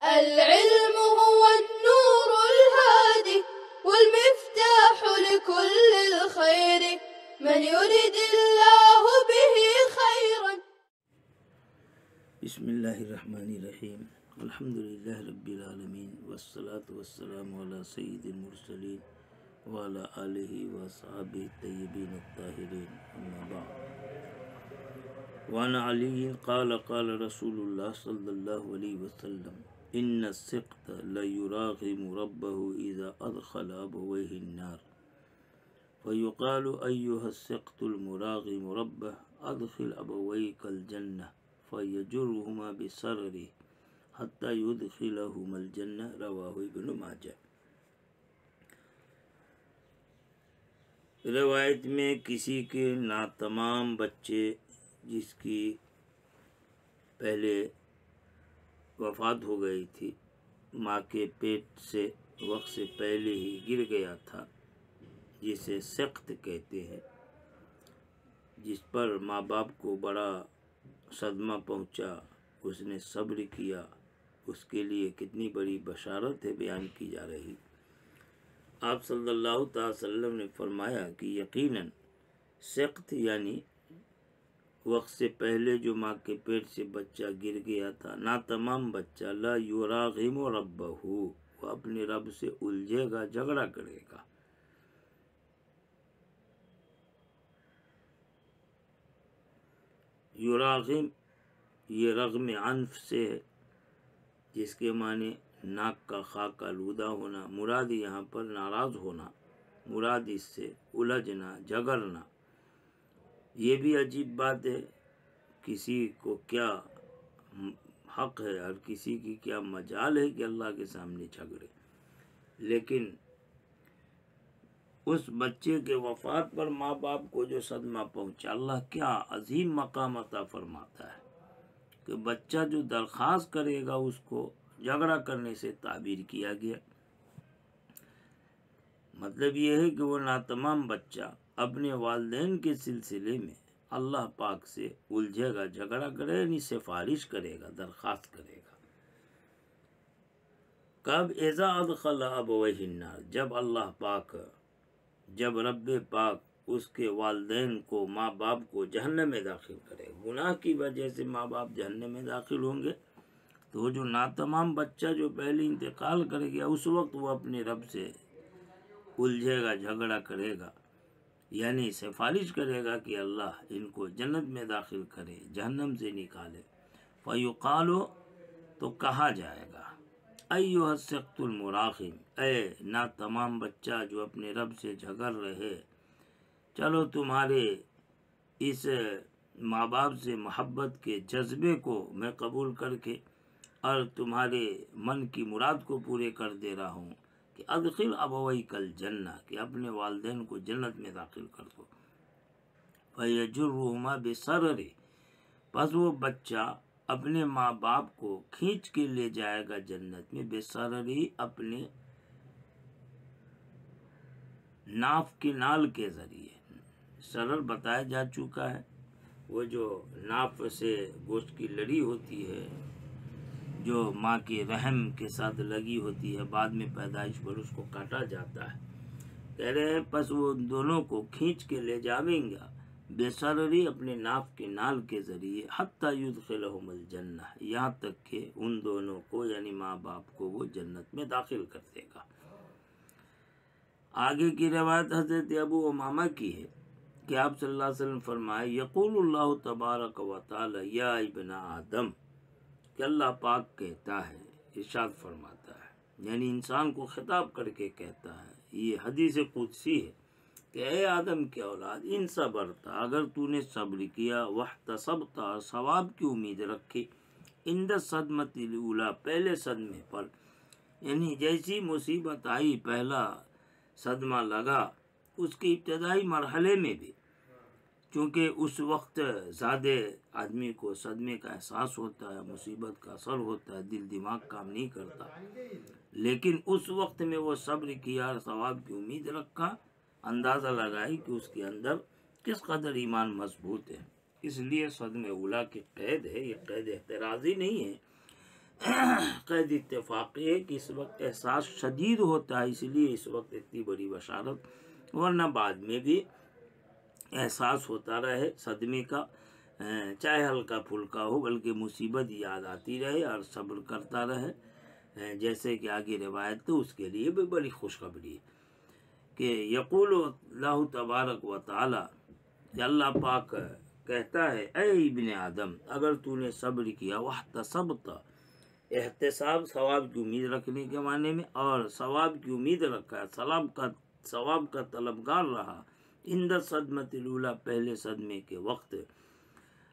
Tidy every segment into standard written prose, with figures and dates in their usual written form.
العلم هو النور الهادي والمفتاح لكل الخير من يرد الله به خيرا. بسم اللہ الرحمن الرحیم. الحمد للہ رب العالمین والصلاة والسلام علی سید المرسلین وعلی آلہ وصحبہ الطیبین الطاہرین. اما بعد. وعن علی قال قال رسول اللہ صلی اللہ علیہ وسلم ان السقط لیراغم ربہ اذا ادخل ابویہ النار فیقال ایہا السقط المراغم ربہ ادخل ابویک الجنہ فیجرہما بسررہ حتی یدخلہما الجنہ. رواہ ابن ماجہ. روایت میں کسی کے ناتمام بچے جس کی پہلے وفات ہو گئی تھی، ماں کے پیٹ سے وقت سے پہلے ہی گر گیا تھا، جسے سقط کہتے ہیں، جس پر ماں باپ کو بڑا صدمہ پہنچا، اس نے صبر کیا، اس کے لیے کتنی بڑی بشارت ہے بیان کی جا رہی. آپ صلی اللہ تعالی وسلم نے فرمایا کہ یقیناً سقط یعنی وقت سے پہلے جو ماں کے پیٹ سے بچہ گر گیا تھا، ناتمام بچہ، لا یراغم ربہ، وہ اپنے رب سے الجھے گا، جھگڑا کرے گا. یراغم یہ رغم عنف سے ہے، جس کے معنی ناک کا خاک آلودہ ہونا. مراد یہاں پر ناراض ہونا، مراد اس سے الجھنا، جھگڑنا. یہ بھی عجیب بات ہے، کسی کو کیا حق ہے اور کسی کی کیا مجال ہے کہ اللہ کے سامنے جھگڑے. لیکن اس بچے کے وفات پر ماں باپ کو جو صدمہ پہنچا، اللہ کیا عظیم مقام عطا فرماتا ہے کہ بچہ جو درخواست کرے گا اس کو جھگڑا کرنے سے تعبیر کیا گیا. مطلب یہ ہے کہ وہ ناتمام بچہ اپنے والدین کے سلسلے میں اللہ پاک سے الجھے گا، جھگڑا کرے، یعنی سفارش کرے گا، درخواست کرے گا. کب؟ اذا ادخل ابویہ النار، جب رب پاک اس کے والدین کو، ماں باپ کو جہنم میں داخل کرے. گناہ کی وجہ سے ماں باپ جہنم میں داخل ہوں گے تو وہ جو ناتمام بچہ جو پہلے انتقال کر گیا، اس وقت وہ اپنے رب سے الجھے گا، جھگڑا کرے گا، یعنی سفارش کرے گا کہ اللہ ان کو جنت میں داخل کرے، جہنم سے نکالے. فیقال، تو کہا جائے گا، ایھا السقط المراغم، اے ناتمام بچہ جو اپنے رب سے جھگڑ رہے، چلو تمہارے اس ماں باپ سے محبت کے جذبے کو میں قبول کر کے اور تمہارے من کی مراد کو پورے کر دے رہا ہوں کہ ادخل ابویک الجنہ، کہ اپنے والدین کو جنت میں داخل کر دو. فیجرہما بسررہ، پس وہ بچہ اپنے ماں باپ کو کھینچ کے لے جائے گا جنت میں، بسررہ، اپنے ناف کی نال کے ذریعے. سرر بتایا جا چکا ہے، وہ جو ناف سے گوشت کی لڑی ہوتی ہے جو ماں کے رحم کے ساتھ لگی ہوتی ہے، بعد میں پیدائش پر اس کو کاٹا جاتا ہے. کہہ رہے ہیں پس وہ دونوں کو کھینچ کے لے جاویں گا بسرری، اپنے ناف کے نال کے ذریعے، حتی یدخلہم الجنہ، یہاں تک کہ ان دونوں کو یعنی ماں باپ کو وہ جنت میں داخل کر دے گا. آگے کی روایت حضرت ابو امامہ کی ہے کہ آپ صلی اللہ علیہ وسلم فرمائے، یقول اللہ تبارک و تعالی یا ابن آدم، کہ اللہ پاک کہتا ہے، ارشاد فرماتا ہے، یعنی انسان کو خطاب کر کے کہتا ہے، یہ حدیث قدسی ہے کہ اے آدم کے اولاد، ان صبرتا، اگر تو نے صبر کیا، واحتسبتا، اور ثواب کی امید رکھی، عند الصدمۃ الاولی، پہلے صدمے پر، یعنی جیسی مصیبت آئی، پہلا صدمہ لگا، اس کے ابتدائی مرحلے میں بھی، چونکہ اس وقت زیادہ آدمی کو صدمے کا احساس ہوتا ہے، مصیبت کا اثر ہوتا ہے، دل دماغ کام نہیں کرتا، لیکن اس وقت میں وہ صبر کیا اور ثواب کی امید رکھا، اندازہ لگائی کہ اس کے اندر کس قدر ایمان مضبوط ہے. اس لیے صدمہ اولیٰ کی قید ہے، یہ قید احترازی نہیں ہے قید اتفاقی ہے کہ اس وقت احساس شدید ہوتا ہے، اس لیے اس وقت اتنی بڑی بشارت، ورنہ بعد میں بھی احساس ہوتا رہے صدمے کا، چاہے ہلکا پھلکا ہو، بلکہ مصیبت یاد آتی رہے اور صبر کرتا رہے، جیسے کہ آگے روایت تو اس کے لیے بھی بڑی خوشخبری ہے کہ یقول اللہ تبارک و تعالی، کہ اللہ پاک کہتا ہے اے ابن آدم، اگر تو نے صبر کیا، واحتسبت، احتساب ثواب کی امید رکھنے کے معنی میں، اور ثواب کی امید رکھا، ثواب کا طلبگار رہا، عند الصدمۃ الاولی، پہلے صدمے کے وقت،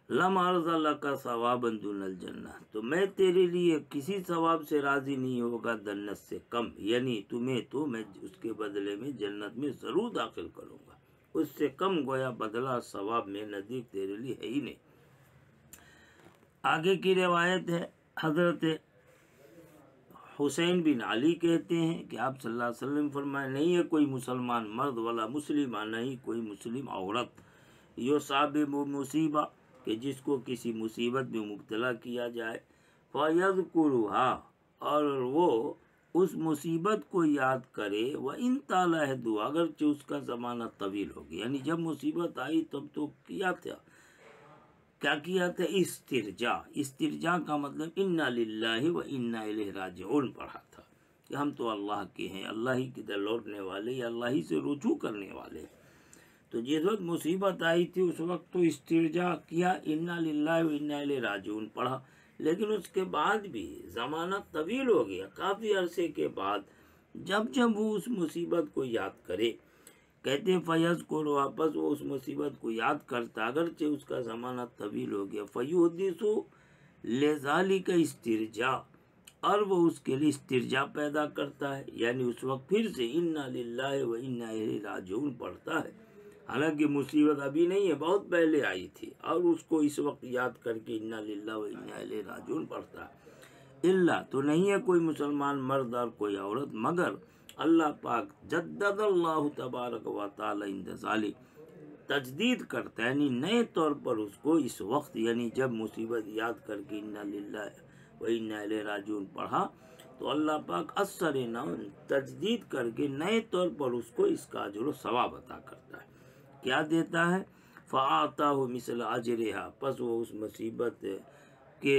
لم ارض لک ثوابا دون الجنہ، تو میں تیرے لیے کسی ثواب سے راضی نہیں ہوگا جنت سے کم، یعنی تمہیں تو میں اس کے بدلے میں جنت میں ضرور داخل کروں گا، اس سے کم گویا بدلہ ثواب میں نزدیک تیرے لیے ہے ہی نہیں۔ آگے کی روایت ہے، حضرت حسین بن علی کہتے ہیں کہ آپ صلی اللہ علیہ وسلم فرمائے، نہیں ہے کوئی مسلمان مرد والا مسلمہ، نہیں کوئی مسلم عورت، یصاب مصیبہ، کہ جس کو کسی مصیبت میں مبتلا کیا جائے، فَيَذْكُرُهَا، اور وہ اس مصیبت کو یاد کرے، وَإِن طَالَ عَهْدُهَا، اگرچہ اس کا زمانہ طویل ہو گیا، یعنی جب مصیبت آئی تب تو کیا تھا، استرجاع کا مطلب انا للہ و انا الیہ راجعون پڑھا تھا، کہ ہم تو اللہ کے ہیں، اللہ ہی کی طرف لوٹنے والے، یا اللہ ہی سے رجوع کرنے والے۔ تو جس وقت مصیبت آئی تھی اس وقت تو استرجاع کیا، انا للہ و انا الیہ راجعون پڑھا، لیکن اس کے بعد بھی زمانہ طویل ہو گیا، کافی عرصے کے بعد جب وہ اس مصیبت کو یاد کرے، کہتے ہیں فیض کو واپس وہ اس مصیبت کو یاد کرتا، اگرچہ اس کا زمانہ طویل ہو گیا، فیحدث لذالک استرجاع، اور وہ اس کے لیے استرجاع پیدا کرتا ہے، یعنی اس وقت پھر سے انا للہ و انا الیہ راجعون پڑھتا ہے، حالانکہ مصیبت ابھی نہیں ہے، بہت پہلے آئی تھی، اور اس کو اس وقت یاد کر کے انا للہ و انا الیہ راجعون پڑھتا ہے۔ اللہ تو نہیں ہے کوئی مسلمان مرد اور کوئی عورت، مگر اللہ پاک جدد اللہ تبارک و تعالی عند ذالک، تجدید کرتا ہے، یعنی نئے طور پر اس کو اس وقت، یعنی جب مصیبت یاد کر کے انا للہ و انا الیہ راجعون پڑھا، تو اللہ پاک اثر نو تجدید کر کے نئے طور پر اس کو اس کا اجر و ثواب عطا کرتا ہے۔ کیا دیتا ہے؟ فَآتَاهُ مِثْلَ أَجْرِهَا، پس وہ اس مصیبت کے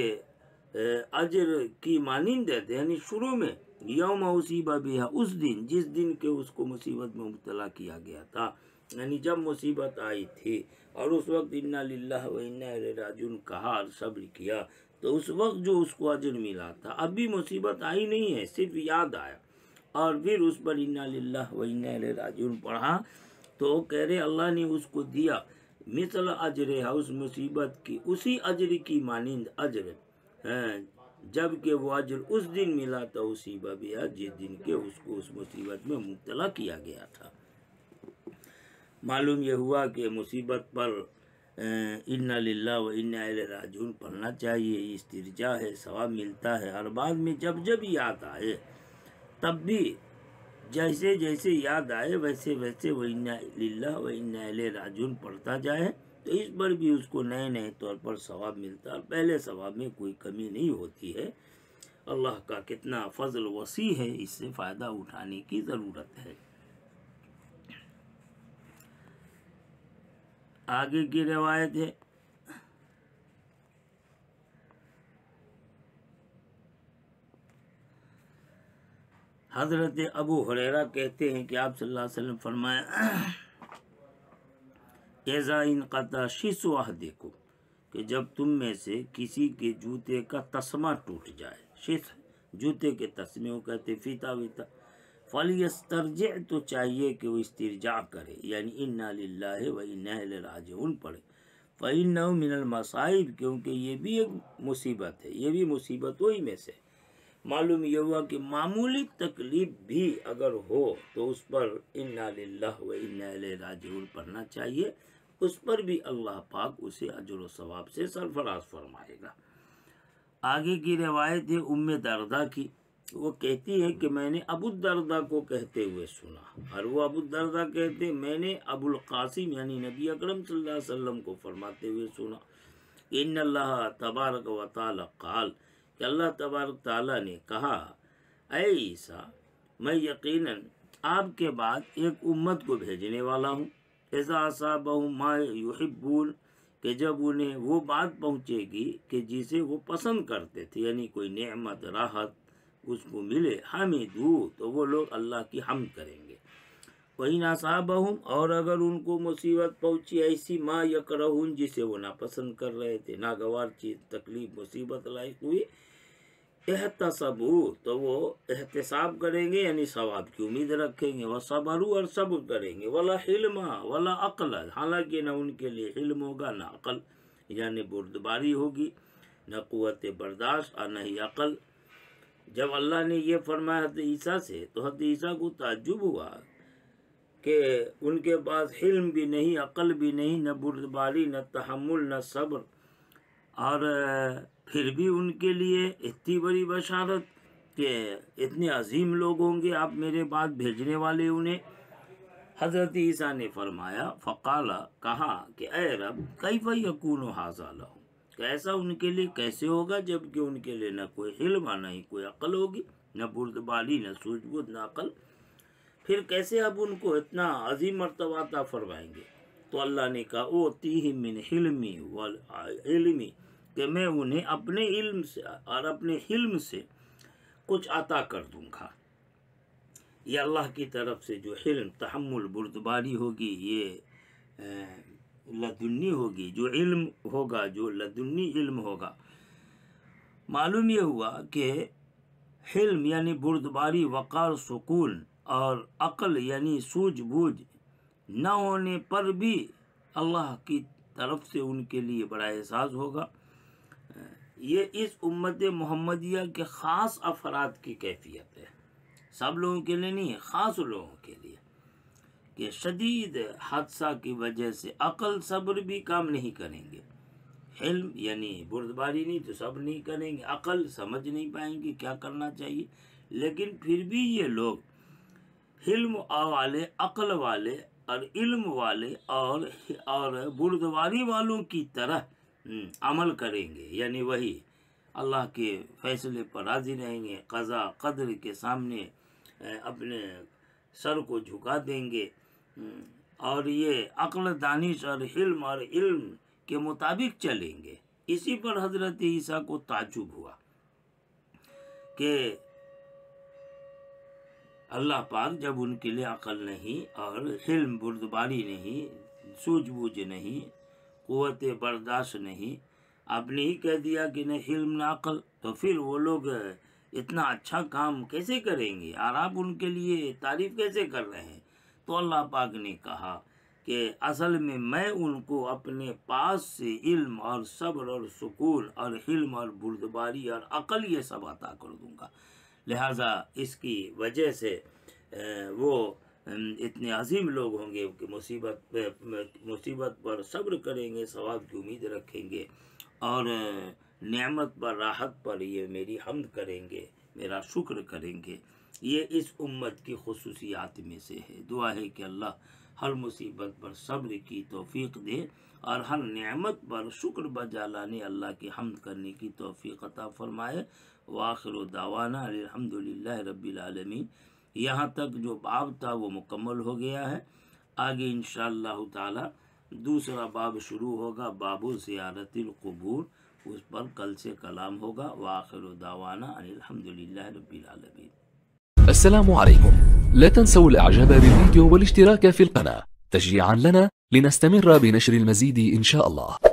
اجر کی مانند دیتے، یعنی شروع میں یوم اصیب بہا، اس دن جس دن کے اس کو مصیبت میں مبتلا کیا گیا تھا، یعنی جب مصیبت آئی تھی اور اس وقت انا للہ و انا الیہ راجعون کہا اور صبر کیا، تو اس وقت جو اس کو اجر ملا تھا، ابھی مصیبت آئی نہیں ہے، صرف یاد آیا، اور پھر اس پر انا للہ و انا الیہ راجعون پڑھا، تو کہہ رہے اللہ نے اس کو دیا مثل اجرہا، اس مصیبت کی اسی اجر کی مانند اجر، جب کہ وہ اجر اس دن ملا تھا اسی بابیا، جس دن کے اس کو اس مصیبت میں مبتلا کیا گیا تھا۔ معلوم یہ ہوا کہ مصیبت پر انا للہ و انا الیہ راجعون پڑھنا چاہیے، استرجاع ہے، ثواب ملتا ہے، اور بعد میں جب یاد آئے تب بھی جیسے جیسے یاد آئے ویسے ویسے وہ انا للہ و انا الیہ راجعون پڑھتا جائے، تو اس پر بھی اس کو نئے طور پر ثواب ملتا ہے، پہلے ثواب میں کوئی کمی نہیں ہوتی ہے۔ اللہ کا کتنا فضل وسیع ہے، اس سے فائدہ اٹھانے کی ضرورت ہے۔ آگے کی روایت ہے، حضرت ابو ہریرہ کہتے ہیں کہ آپ صلی اللہ علیہ وسلم فرمایا اذا انقطع شِسْ أَحَدِكُمْ، کہ جب تم میں سے کسی کے جوتے کا تسمہ ٹوٹ جائے، شِس جوتے کے تسمے کو کہتے فیتا ویتا، فَلْيَسْتَرْجِعْ، تو چاہیے کہ وہ استرجاع کرے، یعنی اِنَّا لِلَّهِ وَإِنَّا إِلَيْهِ رَاجِعُونَ پڑھے، فَإِنَّهُ مِنَ الْمَصَائِبِ، کیونکہ یہ بھی ایک مصیبت ہے، یہ بھی مصیبتوں ہی میں سے۔ معلوم یہ ہوا کہ معمولی تکلیف بھی اگر ہو تو اس پر اِنَّا لِلَّهِ وَإِنَّا إِلَيْهِ رَاجِعُونَ پڑھنا چاہیے، اس پر بھی اللہ پاک اسے اجر و ثواب سے سرفراز فرمائے گا۔ آگے کی روایت ہے ام دردہ کی، وہ کہتی ہے کہ میں نے ابو الدردہ کو کہتے ہوئے سنا، اور وہ ابو الدردہ کہتے ہیں میں نے ابو القاسم یعنی نبی اکرم صلی اللہ علیہ وسلم کو فرماتے ہوئے سنا، ان اللہ تبارک و تعالی قال، کہ اللہ تبارک تعالیٰ نے کہا اے عیسیٰ میں یقیناً آپ کے بعد ایک امت کو بھیجنے والا ہوں، اذا اصابہم ما یحبون کہ جب انہیں وہ بات پہنچے گی کہ جسے وہ پسند کرتے تھے، یعنی کوئی نعمت راحت اس کو ملے، حمیدو تو وہ لوگ اللہ کی حمد کریں گے، وَإِنْ أَصَابَهُمْ اور اگر ان کو مصیبت پہنچی ایسی ما یکرہون جسے وہ ناپسند کر رہے تھے، ناگوار چیز تکلیف مصیبت لائق ہوئی، احتسبوا تو وہ احتساب کریں گے یعنی ثواب کی امید رکھیں گے، وصبروا اور صبر کریں گے، ولا حلم ولا عقل حالانکہ نہ ان کے لیے علم ہوگا نہ عقل، یعنی بردباری ہوگی، نہ قوت برداشت اور نہ ہی عقل۔ جب اللہ نے یہ فرمایا حضرت عیسیٰ سے تو حضرت عیسیٰ کو تعجب ہوا کہ ان کے پاس علم بھی نہیں، عقل بھی نہیں، نہ بردباری، نہ تحمل، نہ صبر، اور پھر بھی ان کے لیے اتنی بڑی بشارت کہ اتنے عظیم لوگ ہوں گے آپ میرے بعد بھیجنے والے انہیں۔ حضرت عیسیٰ نے فرمایا فقال کہا کہ اے رب کیف یکون ھذا لہم کہ ایسا ان کے لیے کیسے ہوگا جبکہ ان کے لیے نہ کوئی علم نہ ہی کوئی عقل ہوگی، نہ بردباری نہ سوجھ بوجھ نہ عقل، پھر کیسے اب ان کو اتنا عظیم مرتبہ عطا فرمائیں گے؟ تو اللہ نے کہا اوتیہم من علمی والعلمی کہ میں انہیں اپنے علم سے اور اپنے حلم سے کچھ عطا کر دوں گا۔ یہ اللہ کی طرف سے جو حلم، تحمل، بردباری ہوگی یہ لدنی ہوگی، جو علم ہوگا جو لدنی علم ہوگا۔ معلوم یہ ہوا کہ حلم یعنی بردباری، وقار، سکون اور عقل یعنی سوجھ بوجھ نہ ہونے پر بھی اللہ کی طرف سے ان کے لیے بڑا احساس ہوگا۔ یہ اس امت محمدیہ کے خاص افراد کی کیفیت ہے، سب لوگوں کے لیے نہیں ہے، خاص لوگوں کے لیے، کہ شدید حادثہ کی وجہ سے عقل صبر بھی کام نہیں کریں گے، علم یعنی بردباری نہیں تو صبر نہیں کریں گے، عقل سمجھ نہیں پائیں گے کیا کرنا چاہیے، لیکن پھر بھی یہ لوگ علم والے، عقل والے اور علم والے اور بردباری والوں کی طرح عمل کریں گے، یعنی وہی اللہ کے فیصلے پر راضی رہیں گے، قضا قدر کے سامنے اپنے سر کو جھکا دیں گے، اور یہ عقل، دانش اور حلم اور علم کے مطابق چلیں گے۔ اسی پر حضرت عیسیٰ کو تعجب ہوا کہ اللہ پاک جب ان کے لیے عقل نہیں اور حلم، بردباری نہیں، سوجھ بوجھ نہیں، قوت برداشت نہیں، آپ نے ہی کہہ دیا کہ نہ علم نہ عقل، تو پھر وہ لوگ اتنا اچھا کام کیسے کریں گے اور آپ ان کے لیے تعریف کیسے کر رہے ہیں؟ تو اللہ پاک نے کہا کہ اصل میں ان کو اپنے پاس سے علم اور صبر اور سکون اور حلم اور بردباری اور عقل یہ سب عطا کر دوں گا، لہٰذا اس کی وجہ سے وہ اتنے عظیم لوگ ہوں گے کہ مصیبت پر صبر کریں گے، ثواب کی امید رکھیں گے، اور نعمت پر، راحت پر یہ میری حمد کریں گے، میرا شکر کریں گے۔ یہ اس امت کی خصوصیات میں سے ہے۔ دعا ہے کہ اللہ ہر مصیبت پر صبر کی توفیق دے اور ہر نعمت پر شکر بجا لانے اللہ کی حمد کرنے کی توفیق عطا فرمائے۔ وآخر دعوانا الحمدللہ رب العالمین۔ یہاں تک جو باب تھا وہ مکمل ہو گیا ہے، آگے انشاءاللہ تعالی دوسرا باب شروع ہوگا، باب زیارت القبور، اس پر کل سے کلام ہوگا۔ وآخر دعوانا الحمدللہ رب العالمین۔ السلام عليكم، لا تنسوا الاعجاب بالفيديو والاشتراك في القناة تشجيعا لنا لنستمر بنشر المزيد إن شاء الله.